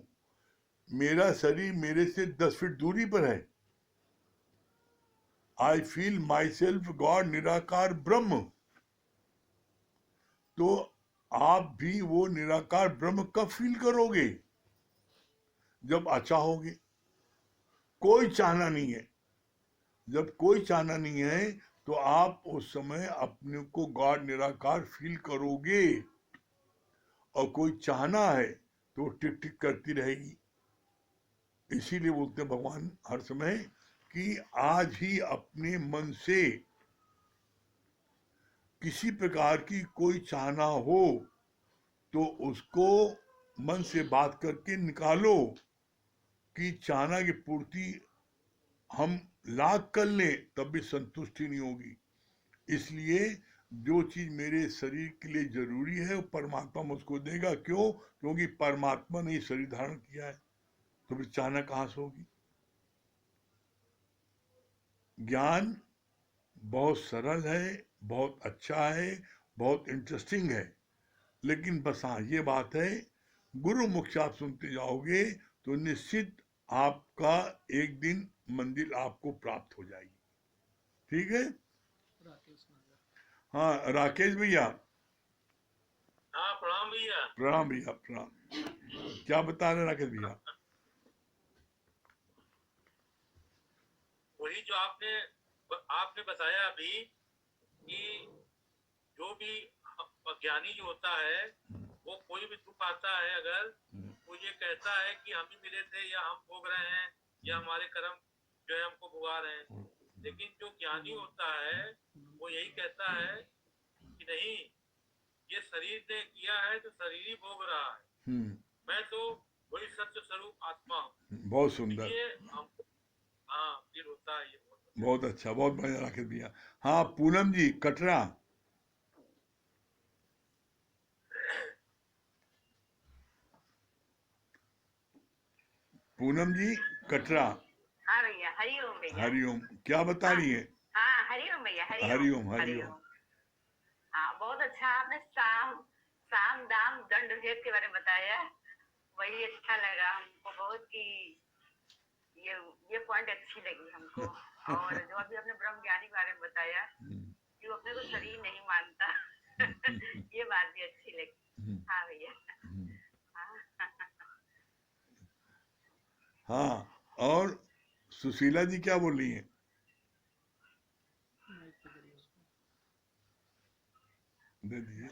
मेरा शरीर मेरे से 10 फीट दूरी पर है। I feel my self God, निराकार ब्रह्म। तो आप भी वो निराकार ब्रह्म कब फील करोगे? जब अचाहोगे। कोई चाहना नहीं है। जब कोई चाहना नहीं है तो आप उस समय अपने को गॉड निराकार फील करोगे। और कोई चाहना है तो टिक टिक करती रहेगी। इसीलिए बोलते हैं भगवान हर समय कि आज ही अपने मन से किसी प्रकार की कोई चाहना हो तो उसको मन से बात करके निकालो कि चाहना की पूर्ति हम लाख कर लें तब भी संतुष्टि नहीं होगी। इसलिए जो चीज मेरे शरीर के लिए जरूरी है वो परमात्मा मुझको देगा। क्यों? क्योंकि परमात्मा ने शरीर धारण किया है, तो फिर चाहना कहां से होगी? ज्ञान बहुत सरल है, बहुत अच्छा है, बहुत इंटरेस्टिंग है। लेकिन बस हाँ ये बात है, गुरु मुख से आप सुनते जाओगे तो निश्चित आपका एक दिन मंजिल आपको प्राप्त हो जाएगी। ठीक है। हाँ राकेश भैया। हाँ प्रणाम भैया। प्रणाम भैया, प्रणाम। क्या बता रहे राकेश भैया? वही जो आपने आपने बताया अभी कि जो भी ज्ञानी जो होता है वो कोई भी दुख आता है अगर वो ये कहता है कि हम ही मिले थे या हम भोग रहे हैं या हमारे कर्म जो है हमको भुगा रहे हैं। लेकिन जो ज्ञानी होता है वो यही कहता है कि नहीं, ये शरीर ने किया है तो शरीर ही भोग रहा है, मैं तो वही सत्य स्वरूप आत्मा हूँ। बहुत सुंदर। ये हमको हाँ फील होता है। ये बहुत अच्छा, बहुत बढ़िया राकेश भैया। हाँ पूनम जी कटरा। पूनम जी कटरा। हाँ भैया, हरिओम भैया। हरिओम। क्या बता हाँ रही है? हाँ, हरिओम भैया, हरिओम हरिओम हरिओम। हरिओम। हाँ बहुत अच्छा आपने साम साम दाम दंड भेद के बारे में बताया। वही अच्छा लगा हमको बहुत कि ये ये पॉइंट अच्छी लगी हमको। और जो अभी आपने ब्रह्म ज्ञानी के बारे में बताया कि वो अपने को शरीर नहीं मानता ये बात भी अच्छी लगी। हाँ भैया। हाँ हाँ और सुशीला जी क्या बोल रही है? दे दीजिए।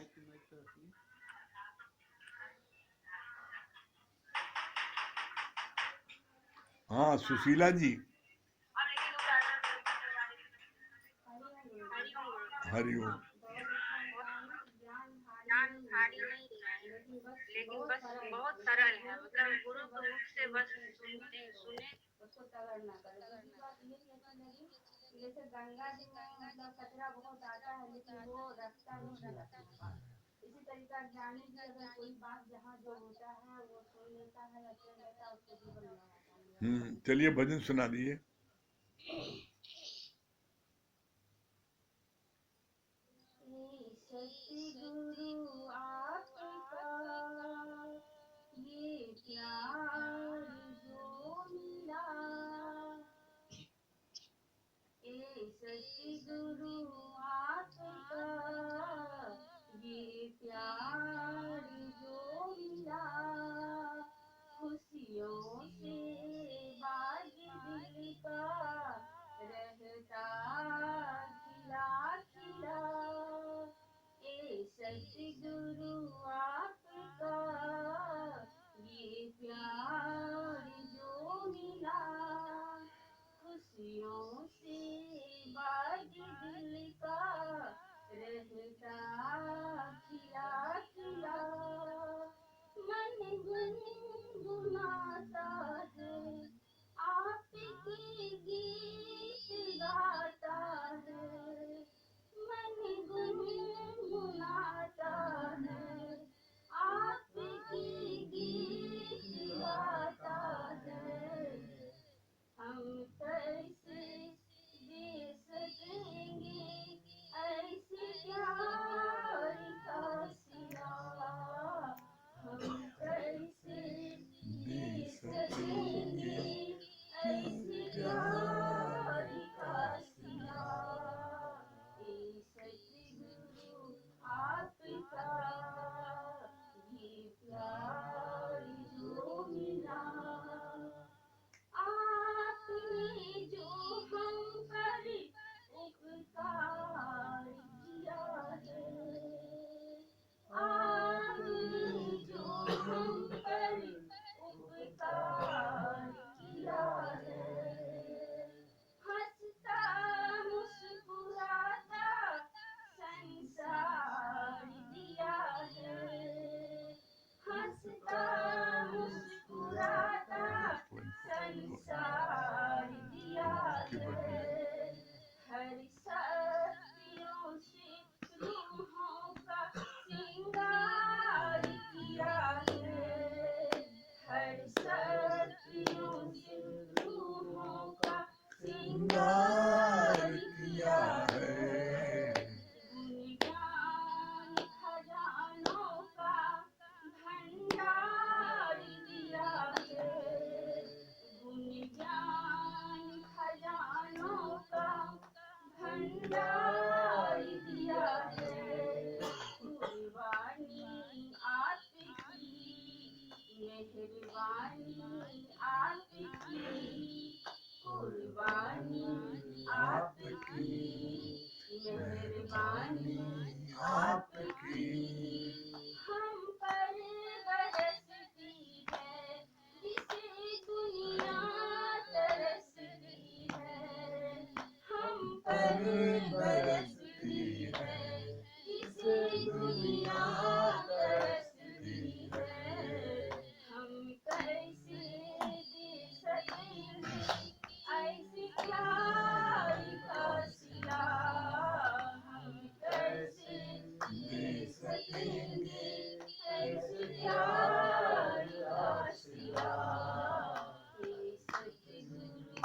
हाँ सुशीला जी। हरिओम। ज्ञान भारी नहीं है लेकिन बस बहुत सरल है। मतलब गुरु के मुख से बस सुने उसको तगड़ना करो। दूसरी बात ये भी अच्छी लगी कि जैसे गंगा जी में मतलब कचरा बहुत आता है लेकिन वो रास्ता नहीं रहता है। इसी तरीका ज्ञानी भी अगर कोई बात जहाँ जो होता है वो सुन लेता है या सुन लेता है उसको जीवन में आता है। चलिए भजन सुना दीजिए। सती गुरु आपका ये प्यार जो मिला, ए सती गुरु आपका ये प्यार जो मिला, खुशियों से बाज दिल पर प्यार दिया है, कुर्बानी आपकी, मेहरबानी आपकी, कुर्बानी आपकी, मेहरबानी आपकी। हम पर बरसती है जिसे दुनिया तरसती है, हम पर बरसती है जिसे दुनिया तरसती है। हम कैसे दे सकेंगे ऐसे प्यार का सिला, हम कैसे दे सकेंगे ऐसे प्यार का सिला। ये सतगुरु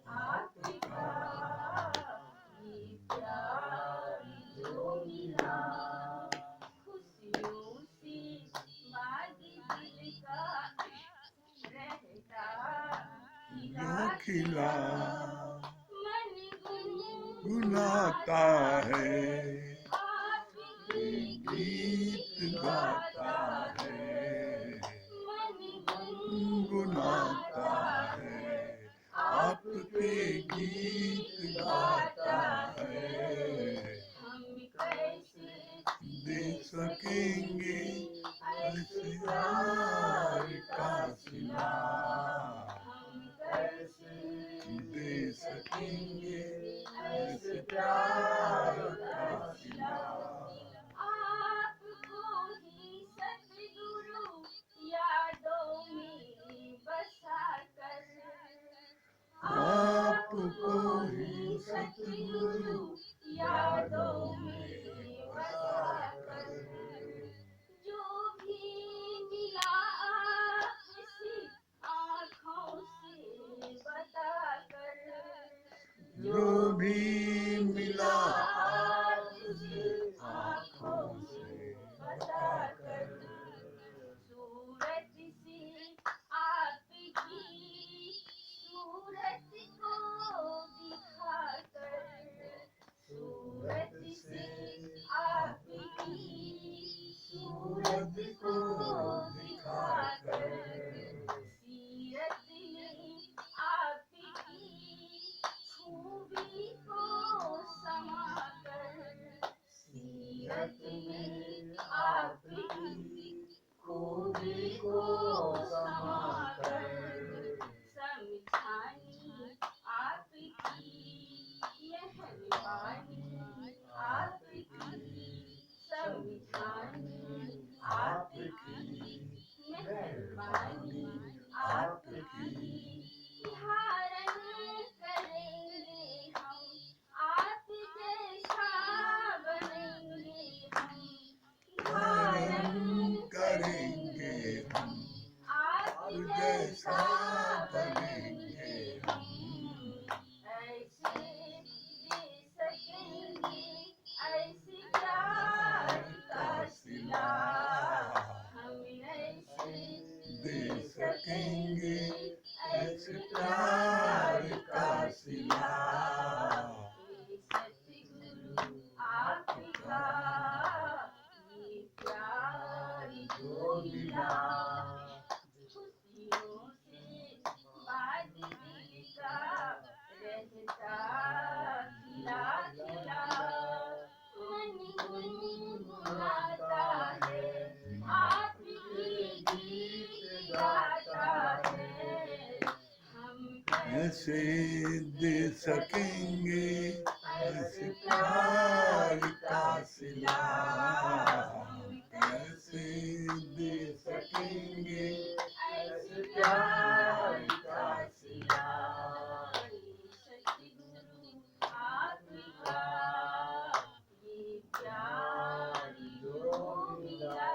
आपका ये प्यार जो मिला, खुशियों से बागी दिल का रहता खिला खिला, मन गुनगुनाता है, आपके गीत गाता है, मन गुनगुनाता है, आपके गीत गाता है। हम कैसे दे सकेंगे ऐसे प्यार का सिला, हम कैसे दे सकेंगे ऐसे प्यार का सिला। आपको ही सतगुरु यादों में बसा कर, आपको ही सतगुरु यादों में बसा कर, जो भी मिला आपसे आँखों से बता कर, जो भी मिला आपसे आँखों से बता कर, सूरत से आपकी सूरत को दिखा कर, सूरत से आपकी सूरत को दिखा कर, सीरत में आपकी खूबी को समा कर, सीरत में आपकी खूबी को समा कर, समझानी आपकी मेहरबानी आपकी, समझानी आपकी मेहरबानी आपकी। धारण करेंगे हम आप जैसा बनेंगे हम, धारण करेंगे हम आप जैसा जैसा बनेंगे हम, ऐसे दे सकेंगे ऐसे प्यार का सिला, हम ऐसे दे सकेंगे ऐसे प्यार का सिला। ये सतगुरु आपका ये प्यार जो मिला, खुशियों से बागी दिल का रहता खिला खिला, मन गुनगुनाता है आपके गीत गाता है। हम ऐसे दे सकेंगे ऐसे प्यार का सिला, ऐसे दे सकेंगे ऐसे प्यार का सिला। सतगुरु आपका ये प्यार जो मिला।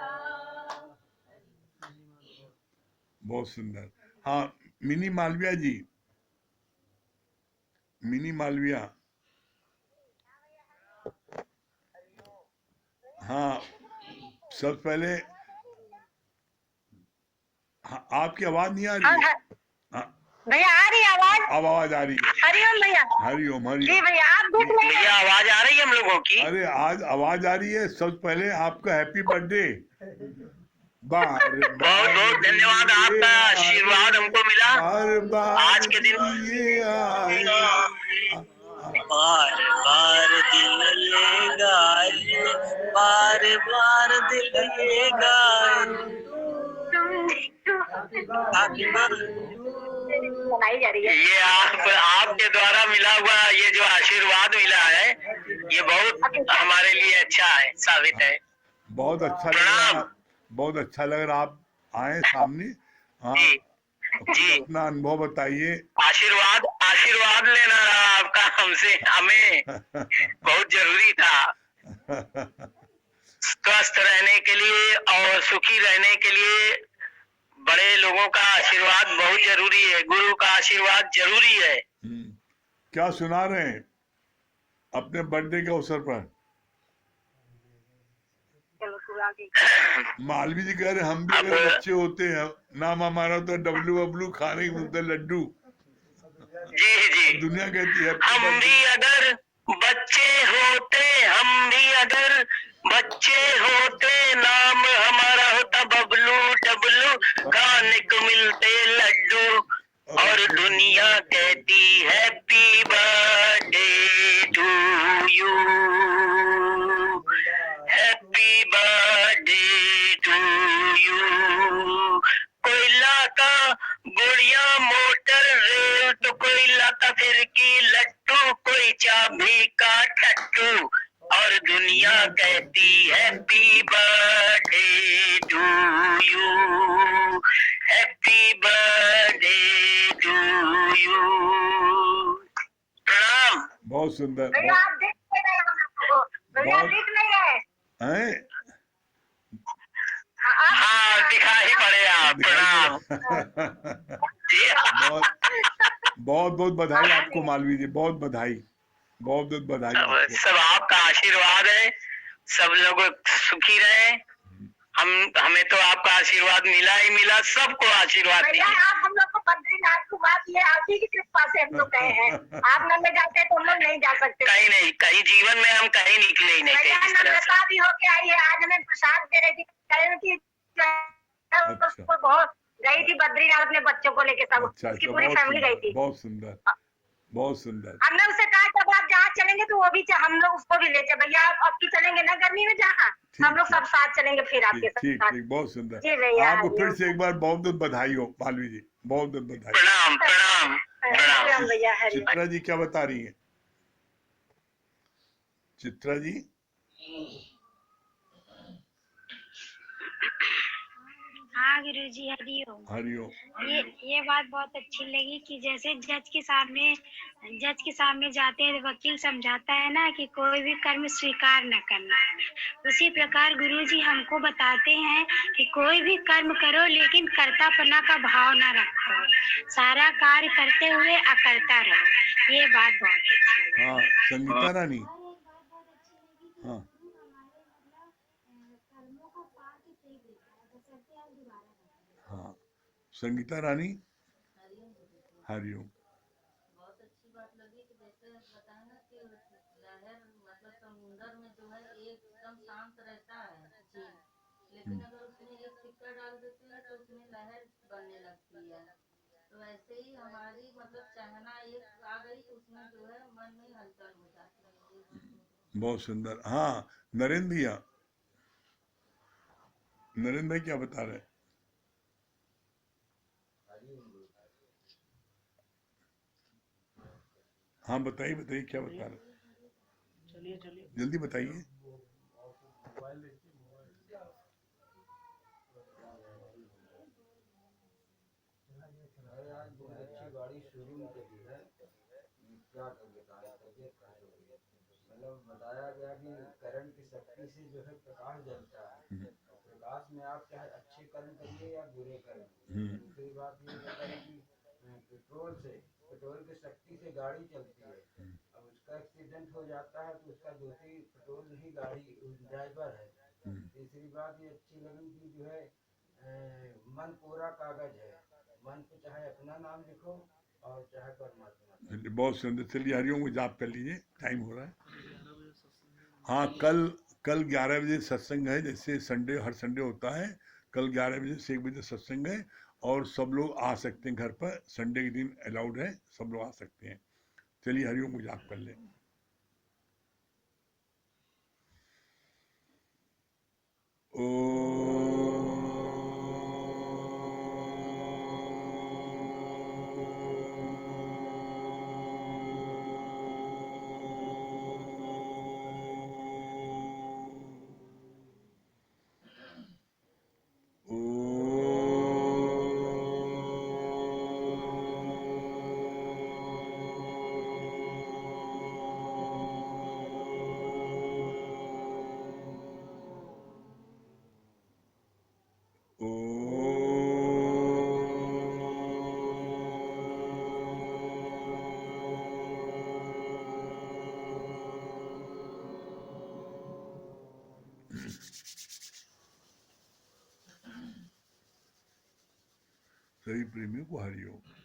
बहुत सुंदर। हाँ, मिनी मालविया जी, मिनी मालविया। हाँ, सबसे पहले हाँ, आपकी आवाज नहीं आ रही है। हाँ, भैया आ रही आवाज अब आवाज आ रही है। हरिओम भैया। हरिओम जी हरिओम। भैया, आप दुख नहीं भैया आवाज आ रही है हम लोगों की? अरे आज आवाज आ रही है। सबसे पहले आपका हैप्पी बर्थडे। बार बहुत बार बहुत धन्यवाद, आपका आशीर्वाद हमको मिला बार बार आज के दिन। ये आए। बार बार दिल ये गाए, बार बार दिल ये गाए, बनाई जा रही है। ये आपके द्वारा मिला हुआ ये जो आशीर्वाद मिला है, ये बहुत हमारे लिए अच्छा है, साबित है। बहुत अच्छा लग रहा, बहुत अच्छा लग रहा। आप आए सामने। हाँ, जी जी, अपना अनुभव बताइए। आशीर्वाद आशीर्वाद लेना रहा आपका हमसे, हमें बहुत जरूरी था। स्वस्थ रहने के लिए और सुखी रहने के लिए बड़े लोगों का आशीर्वाद बहुत जरूरी है, गुरु का आशीर्वाद जरूरी है। क्या सुना रहे हैं अपने बर्थडे के अवसर पर? मालवी जी कह रहे हम भी अगर बच्चे होते हैं, नाम हमारा तो डब्लू बबलू, खाने को मिलता लड्डू। जी जी, दुनिया कहती है हम भी अगर बच्चे होते, हम भी अगर बच्चे होते, नाम हमारा होता बबलू डबलू, खाने को मिलते लड्डू, और दुनिया कहती happy birthday to you, happy birthday to you. कोयला का गुड़िया मोटर रेल, तो कोयला का फिर की लट्टू, कोई चाबी का ठट्टू, और दुनिया कहती happy birthday to you, happy birthday to you. प्रणाम। बहुत सुंदर। भैया आप देख नहीं रहे हमको, भैया बहुत- दिख नहीं रहे। हैं? हाँ दिखाई पड़े आप। प्रणाम। जी बहुत बहुत बहुत बधाई आपको मालवी जी, बहुत बधाई, बहुत बहुत बधाई आपको। सब आपका आशीर्वाद है, सब लोग सुखी रहे। हमें तो आपका आशीर्वाद मिला ही मिला, सबको आशीर्वाद भैया दीजिए। आप हम लोग को बद्रीनाथ घुमा दिए, आप ही की कृपा से हम लोग गए हैं। आप न में जाते तो हम लोग नहीं जा सकते। कहीं नहीं, कहीं जीवन में हम कहीं निकले ही नहीं भैया थे इस तरह से। नम्रता भी होके आई है, आज हमें प्रसाद दे रही थी, कह रही थी उसको बहुत गई थी बद्रीनाथ अपने बच्चों को लेके, सब अच्छा उसकी अच्छा, पूरी बहुत फैमिली गई सुंदर, थी। बहुत सुंदर, बहुत सुंदर। हमने उससे कहा जब आप जहाँ चलेंगे तो वो भी हम लोग उसको भी लेते। भैया आप अब की चलेंगे ना गर्मी में जहाँ, हम लोग सब साथ चलेंगे फिर आपके ठीक साथ। ठीक, बहुत सुंदर। जी भैया, आपको फिर हरिओम। से एक बार बहुत बहुत बधाई हो मालवी जी, बहुत बहुत बधाई। प्रणाम प्रणाम प्रणाम। हरिओम भैया, हरिओम। चित्रा जी क्या बता रही है? चित्रा जी हाँ गुरुजी, हरिओम। हरिओम। ये बात बहुत अच्छी लगी कि जैसे जज के सामने जाते हैं तो वकील समझाता है ना कि कोई भी कर्म स्वीकार न करना, उसी प्रकार गुरुजी हमको बताते हैं कि कोई भी कर्म करो लेकिन कर्तापना का भाव ना रखो, सारा कार्य करते हुए अकर्ता रहो। ये बात बहुत अच्छी लगी। हाँ संगीता रानी। हाँ हाँ संगीता रानी, हरिओम। बहुत अच्छी बात लगी कि जैसे बताया ना कि लहर मतलब समुंदर में जो है एकदम शांत रहता है झील, लेकिन अगर उसमें एक सिक्का डाल देते हैं तो उसमें लहर बनने लगती है। तो ऐसे ही हमारी मतलब चाहना एक आ गई तो उसमें जो है मन में हलचल हो जाती है। बहुत सुंदर। हाँ नरेंद्र भैया, नरेंद्र भाई क्या बता रहे हैं? हाँ बताइए बताइए, क्या बता रहे हैं? चलिए चलिए, जल्दी बताइए। आज बहुत अच्छी गाड़ी शोरूम के दी है, क्या बताया तबियत खराब हो गई। मतलब बताया गया कि करंट की शक्ति से जो है प्रकाश जलता है, और प्रकाश में आप चाहे अच्छे कर्म करिए या बुरे कर्म। दूसरी बात ये बताई कि पेट्रोल की शक्ति से गाड़ी चलती है, अब उसका एक्सीडेंट हो जाता है तो उसका दोषी पेट्रोल नहीं गाड़ी ड्राइवर है। तीसरी बात ये अच्छी लगी कि जो है मन पूरा कागज है, मन पे चाहे अपना नाम लिखो और चाहे परमात्मा। बहुत सुंदर। चलिए हरिओम को जाप कर लीजिए, टाइम हो रहा है। हाँ, कल 11 बजे सत्संग है, जैसे संडे हर संडे होता है। कल 11 बजे से 1 बजे सत्संग है और सब लोग आ सकते हैं घर पर। संडे के दिन अलाउड है, सब लोग आ सकते हैं। चलिए हरिओम को जाप कर लें। सभी प्रेमियों को हरिओम।